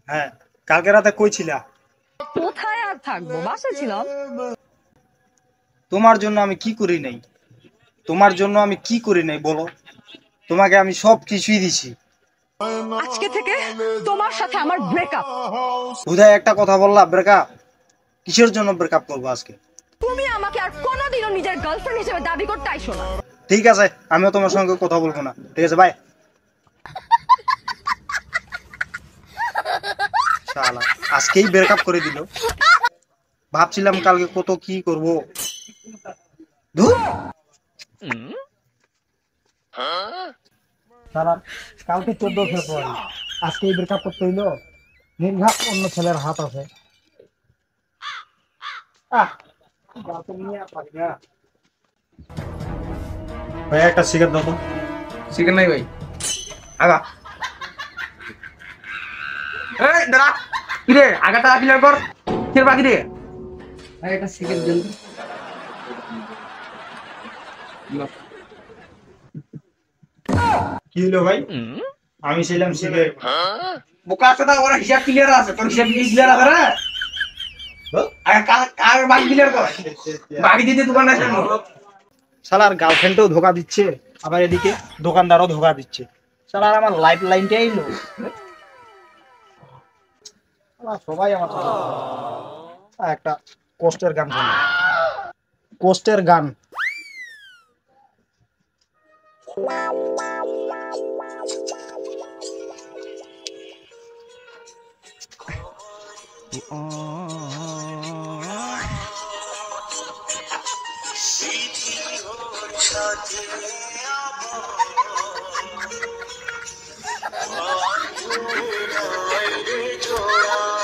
হ্যাঁ, কালকে রাতে কই ছিলা? কোথায় আর থাকবো, বাসায় ছিলাম। তোমার জন্য আমি কি করি নাই? তোমার জন্য আমি কি করি নাই বলো? তোমাকে আমি সব কিছুই দিছি। আজকে থেকে তোমার সাথে আমার ব্রেকআপ। হুদায় একটা কথা বললা ব্রেকআপ? কিসের জন্য ব্রেকআপ করবো আজকে? তুমি আমাকে আর কোনোদিনও নিজের গার্লফ্রেন্ড হিসেবে দাবি করতে আইসো না। ঠিক আছে, আমিও তোমার সঙ্গে কথা বলবো না। ঠিক আছে, বাই। শালা আজকেই ব্রেকআপ করে দিল। ভাবছিলাম কালকে কত কি করব। ধুর, শালা কালকে 14 ফেব্রুয়ারি, আজকেই ব্রেকআপ করতে হইলো। নির্ঘাত অন্য ছেলের হাত আছে। আহ, গার্লফ্রেন্ড নিয়ে আর পারি না। ভাই একটা সিগারেট দাও তো। চিকেন নাই ভাই। আগা এই দাঁড়া, কিরে আগাটা ক্লিয়ার কর। ফের বাকি রে ভাই, একটা সিগারেট দেন। কি হলো ভাই? আমি ছিলাম সিগারেট। বোকা আছে না, ওরা হিসাব ক্লিয়ার আছে, তোর হিসাব কি ক্লিয়ার আছে রে? আগে কার বাকি ক্লিয়ার কর, বাকি দিতে দোকান আছে। শালার গার্লফ্রেন্ডও ধোকা দিচ্ছে, আবার এদিকে দোকানদারও ধোকা দিচ্ছে। শালার আমার লাইফ লাইনটাই লো। সবাই আমার সাথে একটা কষ্টের গান শোনে। কষ্টের গান।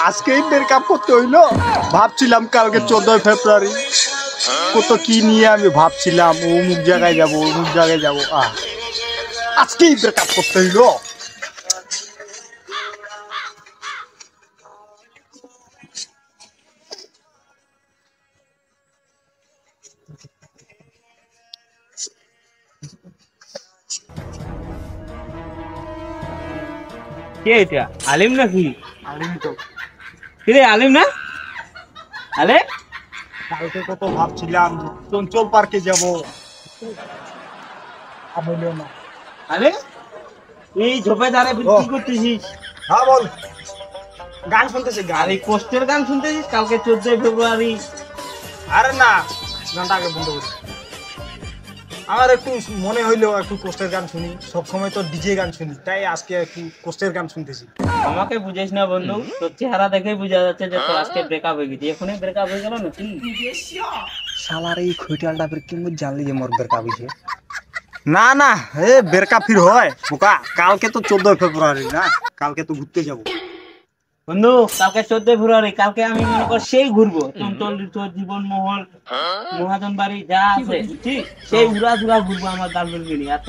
আজকেই ব্রেকআপ করতে হইলো। ভাবছিলাম কালকে 14 ফেব্রুয়ারি, কত কি নিয়ে আমি ভাবছিলাম, অমুক জায়গায় যাবো, অমুক জায়গায় যাবো। আজকেই ব্রেকআপ করতে হইলো। কে এটা? আলিম নাকি? আলিম তো। কিরে আলিম না? আলে কালকে কত ভাবছিলাম যে চঞ্চল পার্কে যাবো, হইলো না। আলে এই ঝোপে দাঁড়ে কি করতেছিস? হ্যাঁ বল, গান শুনতেছি গান। আর এই কষ্টের গান শুনতেছিস কালকে 14 ফেব্রুয়ারি? আরে না, গানটা আগে বন্ধ করি। আমার একটু মনে হইলো একটু কষ্টের গান শুনি, সবসময় তো ডিজে গান শুনি, তাই আজকে একটু কষ্টের গান শুনতেছি। আমাকে বুঝাইস না বন্ধু, তোর চেহারা দেখেই বোঝা যাচ্ছে যে তোর আজকে ব্রেকআপ হয়ে গেছে। এখনই ব্রেকআপ হয়ে গেল নাকি? শালার এই খইটালটা ফির কেমন জানলি যে মোর ব্রেকআপ হইছে? না না, এ ব্রেকআপ ফির হয় বোকা। কালকে তো 14 ফেব্রুয়ারি না, কালকে তো ঘুরতে যাব। বন্ধু কালকে 14 ফেব্রুয়ারি, কালকে আমি মনে কর সেই ঘুরবো চঞ্চল তোর জীবন মহল মহাজন বাড়ি যা আছে ঠিক সেই উড়া ধুরা ঘুরবো আমার গার্লফ্রেন্ড নিয়ে। এত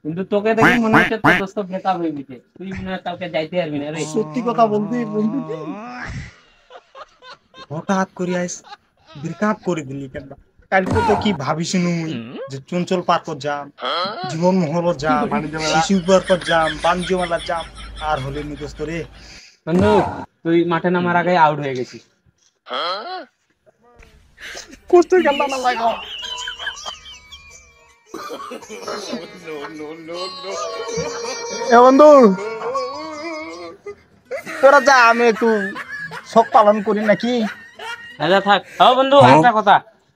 কিন্তু তোকে দেখে মনে হচ্ছে তোর দোস্ত ব্রেকআপ হয়ে গেছে, তুই মনে হয় কালকে যাইতে পারবি না রে। সত্যি কথা বলতে বন্ধু, হঠাৎ করে আইস ব্রেকআপ করে দিলি কেন? কালকে তো কি ভাবিছিনু যে চঞ্চল পার্কত যাম, জীবন মহলত যাম, শিশু পার্কত যাম, বাণিজ্য মেলাত যাম, আর হলে নি দোস্ত রে। বন্ধু তুই মাঠে নামার আগে আউট হয়ে গেছিস। করতে গেলাম না লাগাও। এ বন্ধু তোরা যা, আমি একটু শখ পালন করি নাকি। আচ্ছা থাক। ও বন্ধু একটা কথা,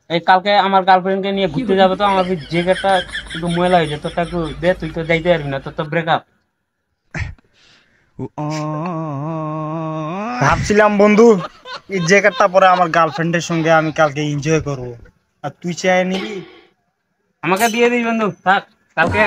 এই কালকে আমার গার্লফ্রেন্ডকে নিয়ে ঘুরতে যাবো তো, আমার জ্যাকেটটা একটু ময়লা হয়েছে, তোরটা একটু দে, তুই তো যাইতে পারবি না, তোর তো ব্রেকআপ। ভাবছিলাম বন্ধু এই জ্যাকেটটা পরে আমার গার্লফ্রেন্ডের সঙ্গে আমি কালকে এনজয় করবো, আর তুই চাই নিবি। আমাকে দিয়ে দিস বন্ধু, থাক। কালকে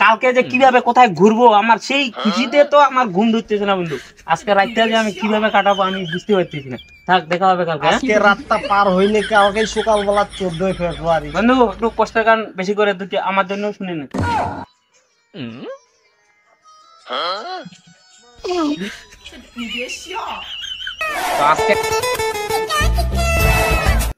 কালকে যে কিভাবে কোথায় ঘুরবো আমার সেই খুশিতে তো আমার ঘুম ধরতেছে না বন্ধু। আজকে রাতটা যে আমি কিভাবে কাটাবো আমি বুঝতে পারতেছি না। থাক, দেখা হবে কালকে। আজকে রাতটা পার হইলে কালকে সকালবেলা 14 ফেব্রুয়ারি। বন্ধু একটু কষ্টের গান বেশি করে দুটি আমার জন্য শুনে নে। তো আজকে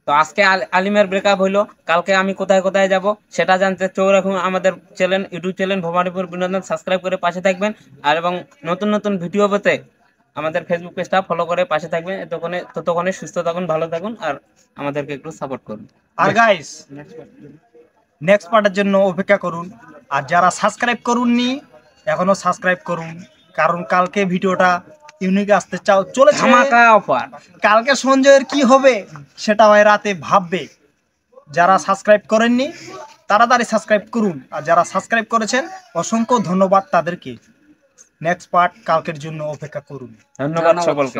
তো আজকে আলিমের ব্রেকআপ হইলো, কালকে আমি কোথায় কোথায় যাব সেটা জানতে চোখ রাখুন আমাদের চ্যানেল, ইউটিউব চ্যানেল ভবানীপুর বিনোদন, সাবস্ক্রাইব করে পাশে থাকবেন। আর এবং নতুন নতুন ভিডিও পেতে আমাদের ফেসবুক পেজটা ফলো করে পাশে থাকবেন। ততক্ষণে সুস্থ থাকুন, ভালো থাকুন, আর আমাদেরকে একটু সাপোর্ট করুন। আর গাইস নেক্সট পার্টের জন্য অপেক্ষা করুন। আর যারা সাবস্ক্রাইব করুননি এখনো সাবস্ক্রাইব করুন, কারণ কালকে ভিডিওটা ইউনিক আসতে চলেছে। ধামাকা অফার। কালকে সঞ্জয়ের কি হবে সেটা হয় রাতে ভাববে। যারা সাবস্ক্রাইব করেননি তাড়াতাড়ি সাবস্ক্রাইব করুন, আর যারা সাবস্ক্রাইব করেছেন অসংখ্য ধন্যবাদ তাদেরকে। নেক্সট পার্ট কালকের জন্য অপেক্ষা করুন। ধন্যবাদ সকলকে।